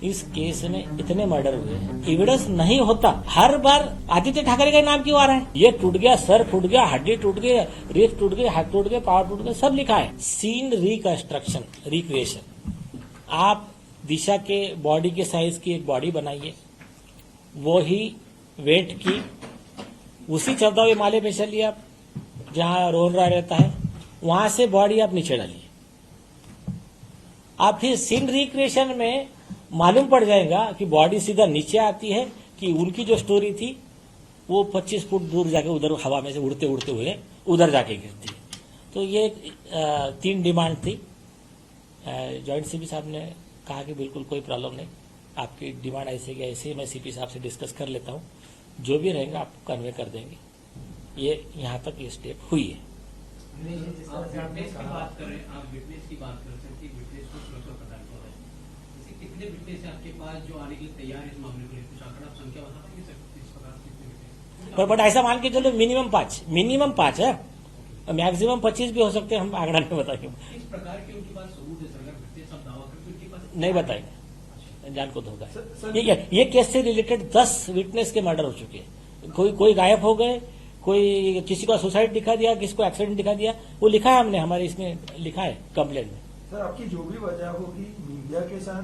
इस केस में इतने मर्डर हुए हैं, एविडेंस नहीं होता। हर बार आदित्य ठाकरे का नाम क्यों आ रहा है? ये टूट गया, सर फूट गया, हड्डी टूट गई, रेत टूट गई, हाथ टूट गए, पावर टूट गए, सब लिखा है। Scene reconstruction, recreation. आप दिशा के बॉडी के साइज की एक बॉडी बनाइए, वो ही वेट की, उसी 14वें माले पे चलिए आप, जहां रोन रहा रहता है, वहां से बॉडी आप नीचे डालिए। आप फिर सीन रिक्रिएशन में मालूम पड़ जाएगा कि बॉडी सीधा नीचे आती है कि उनकी जो स्टोरी थी वो 25 फुट दूर जाके उधर हवा में से उड़ते उड़ते हुए उधर जाके गिरती है। तो ये 3 डिमांड थी। जॉइंट सीपी साहब ने कहा कि बिल्कुल कोई प्रॉब्लम नहीं, आपकी डिमांड ऐसे कि ऐसे मैं सीपी साहब से डिस्कस कर लेता हूँ, जो भी रहेगा आपको कन्वे कर देंगे। ये यहाँ तक ये स्टेप हुई है। विटनेस की बात करें, आप विटनेस की बात करते हैं कि विटनेस को सुरक्षा प्रदान कर रहे हैं। जैसे कितने विटनेस है आपके पास जो आने के लिए तैयार है इस मामले को लेकर? कुछ आंकड़ा संख्या बता पाएंगे सर इस प्रकार कितने विटनेस? बट ऐसा मान के चलो मिनिमम 5 है, मैक्सिमम 25 भी हो सकते हैं, हम आंकड़ा नहीं बताएंगे। इस प्रकार के उनके पास सबूत है सरकार विटनेस आप दावा करते उनके पास नहीं बताएंगे, जान को धोखा। ये केस से रिलेटेड 10 विटनेस के मर्डर हो चुके हैं। कोई गायब हो गए, कोई किसी को सुसाइड दिखा दिया, किसी को एक्सीडेंट दिखा दिया, वो लिखा है हमने, हमारे इसमें लिखा है कंप्लेंट में। सर, आपकी जो भी वजह होगी मीडिया के साथ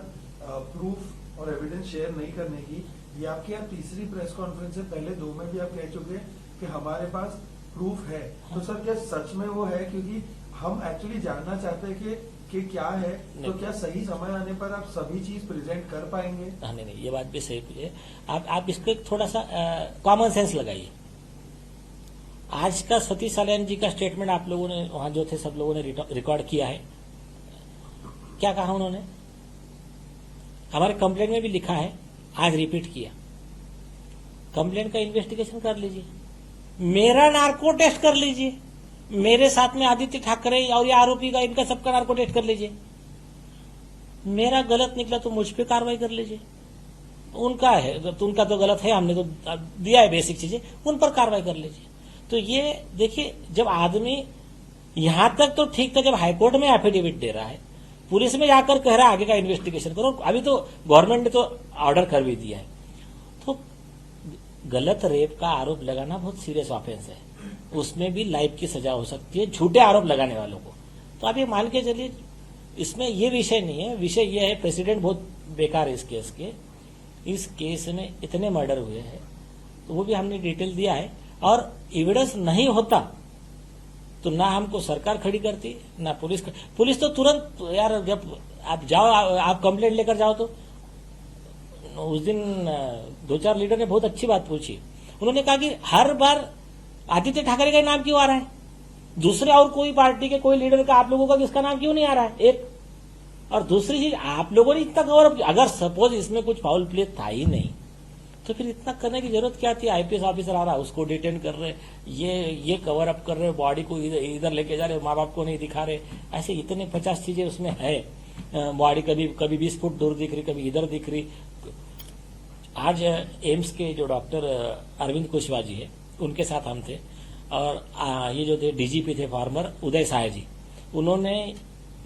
प्रूफ और एविडेंस शेयर नहीं करने की, ये आपकी यहाँ तीसरी प्रेस कॉन्फ्रेंस से पहले 2 में भी आप कह चुके हैं कि हमारे पास प्रूफ है। तो सर क्या सच में वो है? क्योंकि हम एक्चुअली जानना चाहते हैं कि क्या है, तो क्या सही समय आने पर आप सभी चीज प्रेजेंट कर पाएंगे? नहीं, ये बात भी सही है। आप इसको एक थोड़ा सा कॉमन सेंस लगाइए। आज का सतीश साल्यान जी का स्टेटमेंट आप लोगों ने वहां जो थे सब लोगों ने रिकॉर्ड किया है। क्या कहा उन्होंने? हमारे कंप्लेंट में भी लिखा है, आज रिपीट किया। कंप्लेंट का इन्वेस्टिगेशन कर लीजिए, मेरा नार्को टेस्ट कर लीजिए, मेरे साथ में आदित्य ठाकरे और ये आरोपी का, इनका सबका नार्को टेस्ट कर लीजिए। मेरा गलत निकला तो मुझ पे कार्रवाई कर लीजिए। उनका है तो उनका तो गलत है, हमने तो दिया है बेसिक चीजें, उन पर कार्रवाई कर लीजिए। तो ये देखिए, जब आदमी यहां तक तो ठीक था, जब हाईकोर्ट में एफिडेविट दे रहा है, पुलिस में जाकर कह रहा है आगे का इन्वेस्टिगेशन करो, अभी तो गवर्नमेंट ने तो ऑर्डर कर भी दिया है। तो गलत रेप का आरोप लगाना बहुत सीरियस ऑफेंस है, उसमें भी लाइफ की सजा हो सकती है झूठे आरोप लगाने वालों को। तो आप ये मान के चलिए, इसमें ये विषय नहीं है। विषय ये है, प्रेसिडेंट बहुत बेकार है इस केस के। इस केस में इतने मर्डर हुए हैं, तो वो भी हमने डिटेल दिया है। और एविडेंस नहीं होता तो ना हमको सरकार खड़ी करती, ना पुलिस तो तुरंत, यार जब आप जाओ, आप कंप्लेंट लेकर जाओ, तो उस दिन 2-4 लीडर ने बहुत अच्छी बात पूछी। उन्होंने कहा कि हर बार आदित्य ठाकरे का नाम क्यों आ रहा है, दूसरे और कोई पार्टी के कोई लीडर का, आप लोगों का किसका नाम क्यों नहीं आ रहा है? एक और दूसरी चीज, आप लोगों ने इतना कवर अप, अगर सपोज इसमें कुछ फाउल प्ले था ही नहीं तो फिर इतना करने की जरूरत क्या थी? आईपीएस ऑफिसर आ रहा है, उसको डिटेन कर रहे, ये कवर अप कर रहे, बॉडी को इधर लेके जा रहे, माँ बाप को नहीं दिखा रहे, ऐसे इतने 50 चीजें उसमें है। बॉडी कभी 20 फुट दूर दिख रही, कभी इधर दिख रही। आज एम्स के जो डॉक्टर अरविंद कुशवाहा जी है, उनके साथ हम थे, और ये जो थे डीजीपी थे फॉर्मर उदय साय जी, उन्होंने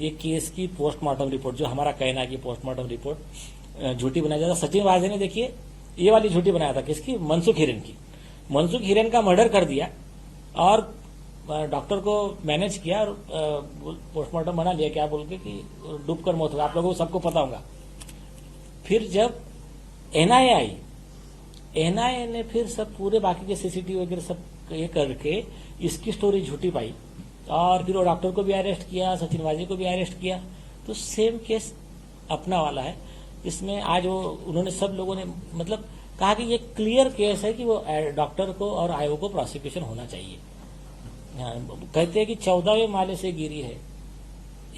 ये केस की पोस्टमार्टम रिपोर्ट, जो हमारा कहना है कि पोस्टमार्टम रिपोर्ट झूठी बनाई जाता। सचिन वाजे ने देखिए ये वाली झूठी बनाया था, किसकी? मनसुख हिरेन की। मनसुख हिरेन का मर्डर कर दिया और डॉक्टर को मैनेज किया और पोस्टमार्टम बना लिया, क्या बोल के कि डूबकर मौत हुई। आप लोगों को सबको पता होगा। फिर जब एनआईए आई, एनआईए ने फिर सब पूरे बाकी के सीसीटीवी वगैरह सब ये करके इसकी स्टोरी झूठी पाई, और फिर वो डॉक्टर को भी अरेस्ट किया, सचिन वाजे को भी अरेस्ट किया। तो सेम केस अपना वाला है। इसमें आज वो उन्होंने सब लोगों ने मतलब कहा कि ये क्लियर केस है कि वो डॉक्टर को और आयोग को प्रोसिक्यूशन होना चाहिए। कहते हैं कि 14वें माले से गिरी है,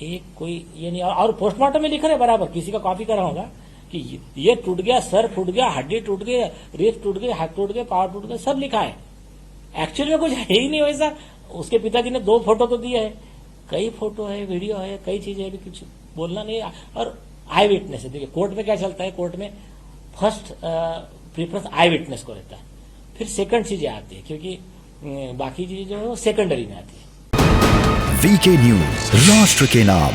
एक कोई ये नहीं। और पोस्टमार्टम में लिख रहे बराबर, किसी का कॉपी करा होगा कि ये टूट गया, सर फूट गया, हड्डी टूट गई, रेत टूट गई, हाथ टूट गए, पावर टूट गए, सब लिखा है। एक्चुअल में कुछ है ही नहीं वैसा। उसके पिताजी ने 2 फोटो तो दिए है, कई फोटो है, वीडियो है, कई चीजें है, कुछ बोलना नहीं है। और आई विटनेस है। देखिए कोर्ट में क्या चलता है, कोर्ट में फर्स्ट प्रेफरेंस आई विटनेस को रहता है, फिर सेकंड चीजें आती है, क्योंकि बाकी चीजें जो है वो सेकेंडरी में आती है। वीके न्यूज, राष्ट्र के नाम।